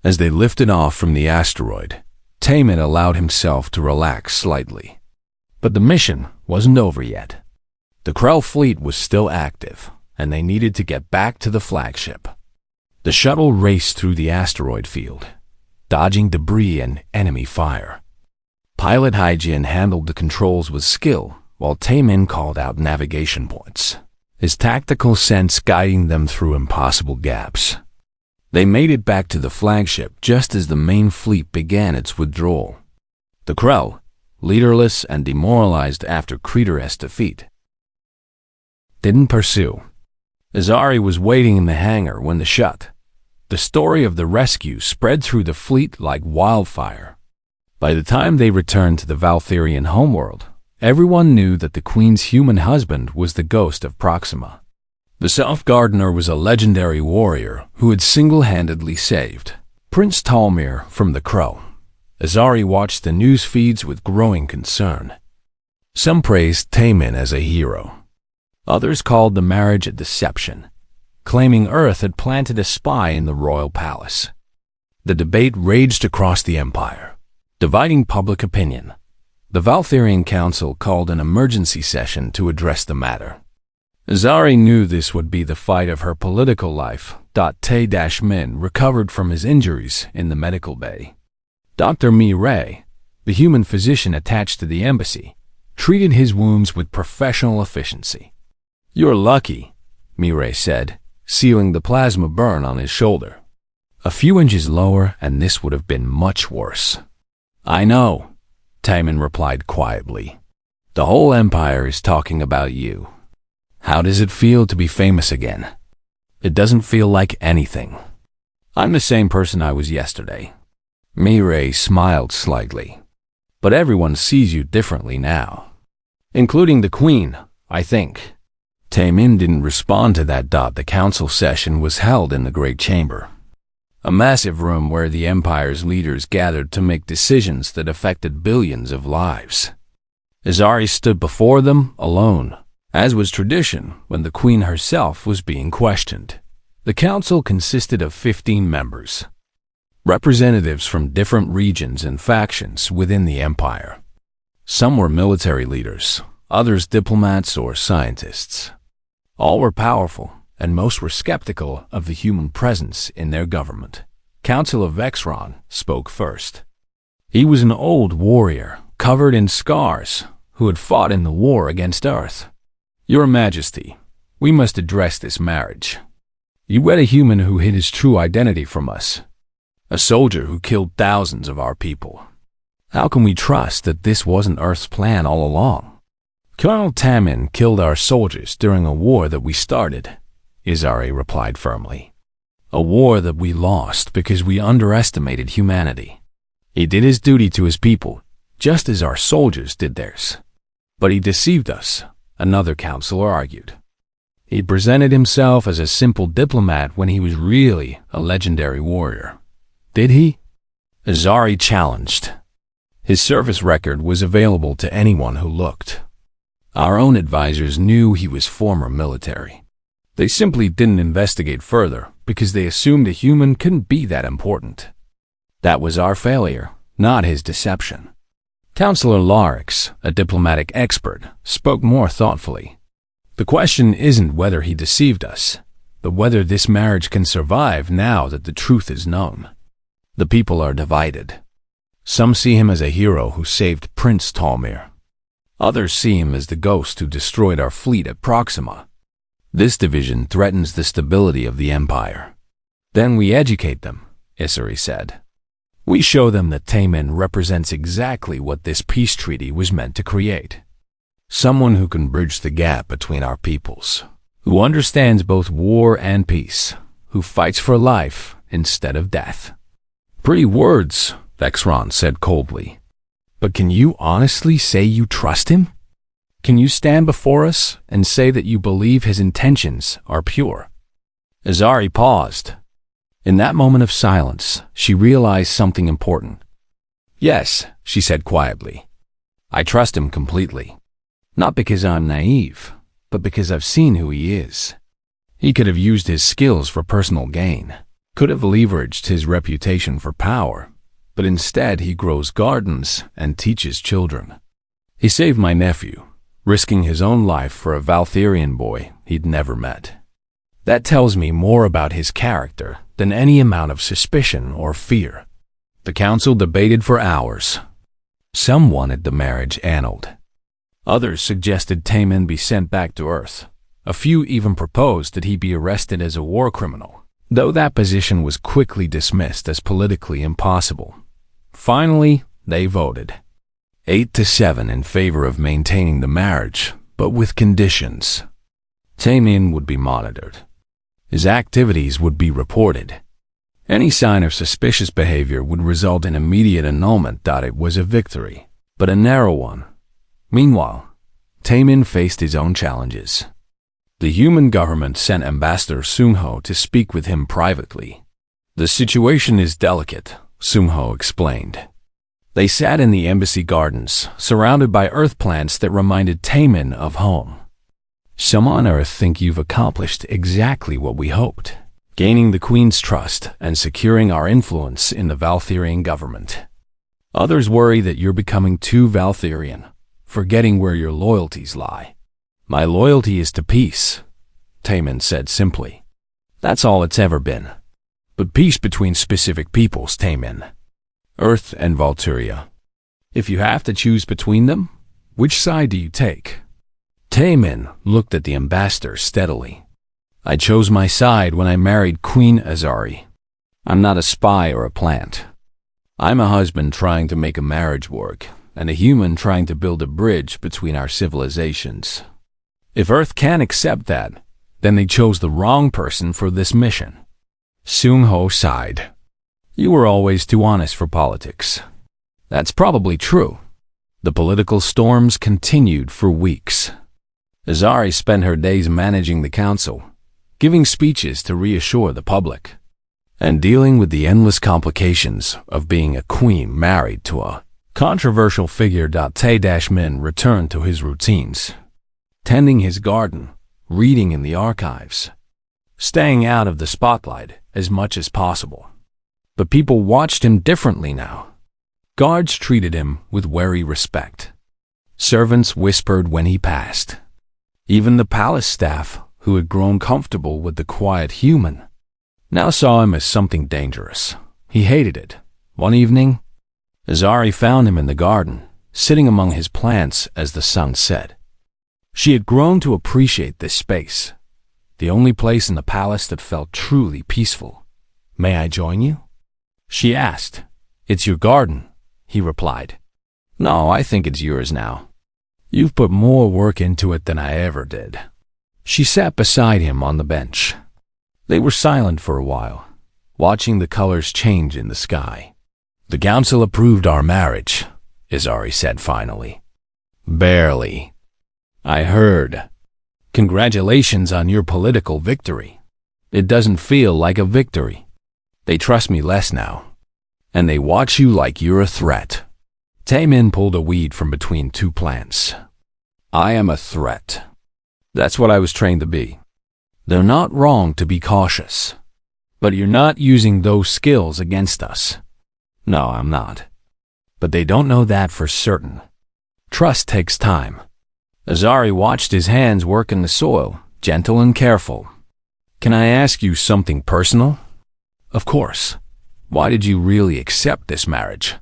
As they lifted off from the asteroid, Taman allowed himself to relax slightly. But the mission wasn't over yet. The Krell fleet was still active, and they needed to get back to the flagship. The shuttle raced through the asteroid field, dodging debris and enemy fire. Pilot Hygiene handled the controls with skill, while Taman called out navigation points, his tactical sense guiding them through impossible gaps. They made it back to the flagship just as the main fleet began its withdrawal. The Krell, leaderless and demoralized after Creeder's defeat, didn't pursue. Azari was waiting in the hangar when the story of the rescue spread through the fleet like wildfire. By the time they returned to the Valtherian homeworld, everyone knew that the Queen's human husband was the ghost of Proxima. The Self-Gardener was a legendary warrior who had single-handedly saved Prince Talmir from the Crow. Azari watched the news feeds with growing concern. Some praised Taman as a hero. Others called the marriage a deception, claiming Earth had planted a spy in the royal palace. The debate raged across the Empire, dividing public opinion. The Valtherian Council called an emergency session to address the matter. Azari knew this would be the fight of her political life. Tay-Min recovered from his injuries in the medical bay. Dr. Mi-Ray, the human physician attached to the embassy, treated his wounds with professional efficiency. "You're lucky," Mi-Ray said, sealing the plasma burn on his shoulder. A few inches lower and this would have been much worse. "I know," Taman replied quietly. "The whole Empire is talking about you. How does it feel to be famous again?" "It doesn't feel like anything. I'm the same person I was yesterday." Mi-Ray smiled slightly. "But everyone sees you differently now. Including the Queen, I think." Taman didn't respond to that. The council session was held in the Great Chamber, a massive room where the Empire's leaders gathered to make decisions that affected billions of lives. Azari stood before them alone, as was tradition when the Queen herself was being questioned. The council consisted of 15 members, representatives from different regions and factions within the Empire. Some were military leaders, others diplomats or scientists. All were powerful, and most were skeptical of the human presence in their government. Councilor Vexron spoke first. He was an old warrior, covered in scars, who had fought in the war against Earth. "Your Majesty, we must address this marriage. You wed a human who hid his true identity from us, a soldier who killed thousands of our people. How can we trust that this wasn't Earth's plan all along? Colonel Taman killed our soldiers during a war that we started," Azari replied firmly. "A war that we lost because we underestimated humanity. He did his duty to his people, just as our soldiers did theirs. But he deceived us," another counselor argued. "He presented himself as a simple diplomat when he was really a legendary warrior. Did he?" Azari challenged. His service record was available to anyone who looked. Our own advisors knew he was former military. They simply didn't investigate further because they assumed a human couldn't be that important. That was our failure, not his deception. Counselor Larix, a diplomatic expert, spoke more thoughtfully. "The question isn't whether he deceived us, but whether this marriage can survive now that the truth is known. The people are divided. Some see him as a hero who saved Prince Talmir. Others see him as the ghost who destroyed our fleet at Proxima. This division threatens the stability of the Empire. Then we educate them," Isari said. "We show them that Taman represents exactly what this peace treaty was meant to create. Someone who can bridge the gap between our peoples, who understands both war and peace, who fights for life instead of death." "Pretty words," Vexron said coldly. "But can you honestly say you trust him? Can you stand before us and say that you believe his intentions are pure?" Azari paused. In that moment of silence, she realized something important. "Yes," she said quietly. I trust him completely. Not because I'm naive, but because I've seen who he is. He could have used his skills for personal gain, could have leveraged his reputation for power, but instead he grows gardens and teaches children. He saved my nephew, risking his own life for a Valtherian boy he'd never met. That tells me more about his character than any amount of suspicion or fear. The council debated for hours. Some wanted the marriage annulled. Others suggested Taemin be sent back to Earth. A few even proposed that he be arrested as a war criminal, though that position was quickly dismissed as politically impossible. Finally, they voted 8-7 in favor of maintaining the marriage, but with conditions. Taemin would be monitored. His activities would be reported. Any sign of suspicious behavior would result in immediate annulment. It was a victory, but a narrow one. Meanwhile, Taemin faced his own challenges. The human government sent Ambassador Sungho to speak with him privately. The situation is delicate, Sungho explained. They sat in the embassy gardens, surrounded by earth plants that reminded Taemin of home. Some on Earth think you've accomplished exactly what we hoped, gaining the Queen's trust and securing our influence in the Valtherian government. Others worry that you're becoming too Valtherian, forgetting where your loyalties lie. My loyalty is to peace, Taemin said simply. That's all it's ever been. But peace between specific peoples, Taemin. Earth and Valteria. If you have to choose between them, which side do you take? Taemin looked at the ambassador steadily. I chose my side when I married Queen Azari. I'm not a spy or a plant. I'm a husband trying to make a marriage work, and a human trying to build a bridge between our civilizations. If Earth can't accept that, then they chose the wrong person for this mission. Sungho sighed. You were always too honest for politics. That's probably true. The political storms continued for weeks. Azari spent her days managing the council, giving speeches to reassure the public, and dealing with the endless complications of being a queen married to a controversial figure. Tae-Min returned to his routines, tending his garden, reading in the archives, staying out of the spotlight as much as possible. But people watched him differently now. Guards treated him with wary respect. Servants whispered when he passed. Even the palace staff, who had grown comfortable with the quiet human, now saw him as something dangerous. He hated it. One evening, Azari found him in the garden, sitting among his plants as the sun set. She had grown to appreciate this space, the only place in the palace that felt truly peaceful. May I join you? She asked. It's your garden, he replied. No, I think it's yours now. You've put more work into it than I ever did. She sat beside him on the bench. They were silent for a while, watching the colors change in the sky. The council approved our marriage, Azari said finally. Barely. I heard. Congratulations on your political victory. It doesn't feel like a victory. They trust me less now, and they watch you like you're a threat. Taemin pulled a weed from between two plants. I am a threat. That's what I was trained to be. They're not wrong to be cautious, but you're not using those skills against us. No, I'm not. But they don't know that for certain. Trust takes time. Azari watched his hands work in the soil, gentle and careful. Can I ask you something personal? Of course. Why did you really accept this marriage?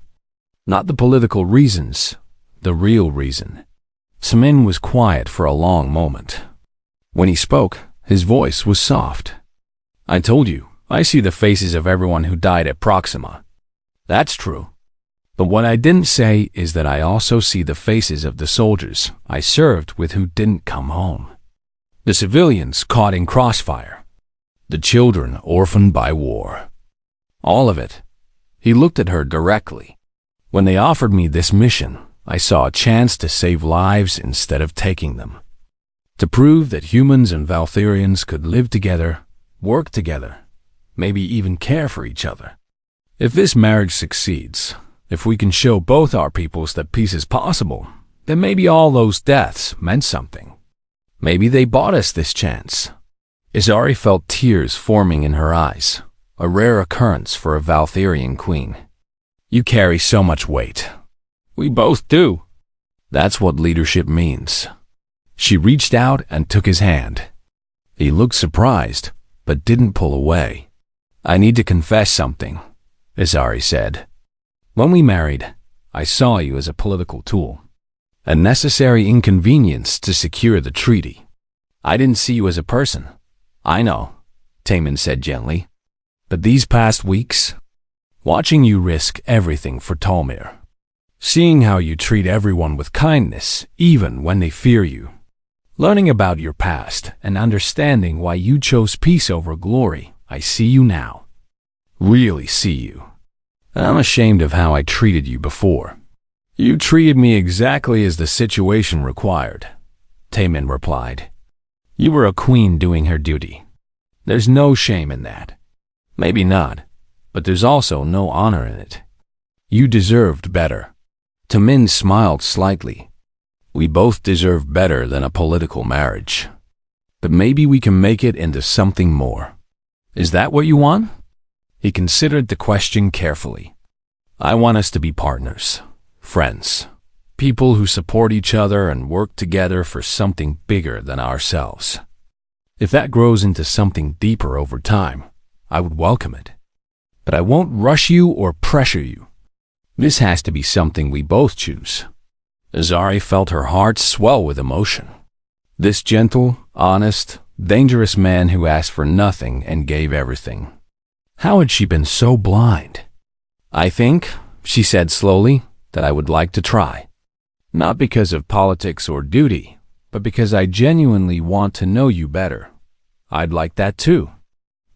Not the political reasons, the real reason. Taemin was quiet for a long moment. When he spoke, his voice was soft. I told you, I see the faces of everyone who died at Proxima. That's true. But what I didn't say is that I also see the faces of the soldiers I served with who didn't come home. The civilians caught in crossfire. The children orphaned by war. All of it. He looked at her directly. When they offered me this mission, I saw a chance to save lives instead of taking them. To prove that humans and Valtherians could live together, work together, maybe even care for each other. If this marriage succeeds, if we can show both our peoples that peace is possible, then maybe all those deaths meant something. Maybe they bought us this chance. Azari felt tears forming in her eyes, a rare occurrence for a Valtherian queen. You carry so much weight. We both do. That's what leadership means. She reached out and took his hand. He looked surprised, but didn't pull away. I need to confess something, Azari said. When we married, I saw you as a political tool, a necessary inconvenience to secure the treaty. I didn't see you as a person. I know, Taman said gently. But these past weeks, watching you risk everything for Talmir, seeing how you treat everyone with kindness, even when they fear you, learning about your past and understanding why you chose peace over glory, I see you now. Really see you. I'm ashamed of how I treated you before. You treated me exactly as the situation required, Taman replied. You were a queen doing her duty. There's no shame in that. Maybe not, but there's also no honor in it. You deserved better. Tamin smiled slightly. We both deserve better than a political marriage. But maybe we can make it into something more. Is that what you want? He considered the question carefully. I want us to be partners, friends, people who support each other and work together for something bigger than ourselves. If that grows into something deeper over time, I would welcome it. But I won't rush you or pressure you. This has to be something we both choose. Azari felt her heart swell with emotion. This gentle, honest, dangerous man who asked for nothing and gave everything. How had she been so blind? I think, she said slowly, that I would like to try. Not because of politics or duty, but because I genuinely want to know you better. I'd like that too.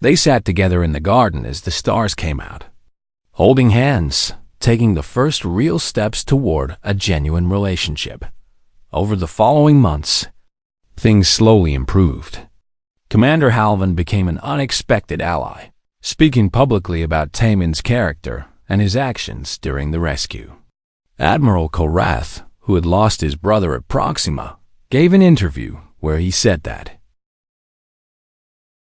They sat together in the garden as the stars came out, holding hands, taking the first real steps toward a genuine relationship. Over the following months, things slowly improved. Commander Halvan became an unexpected ally, speaking publicly about Taman's character and his actions during the rescue. Admiral Korath, who had lost his brother at Proxima, gave an interview where he said that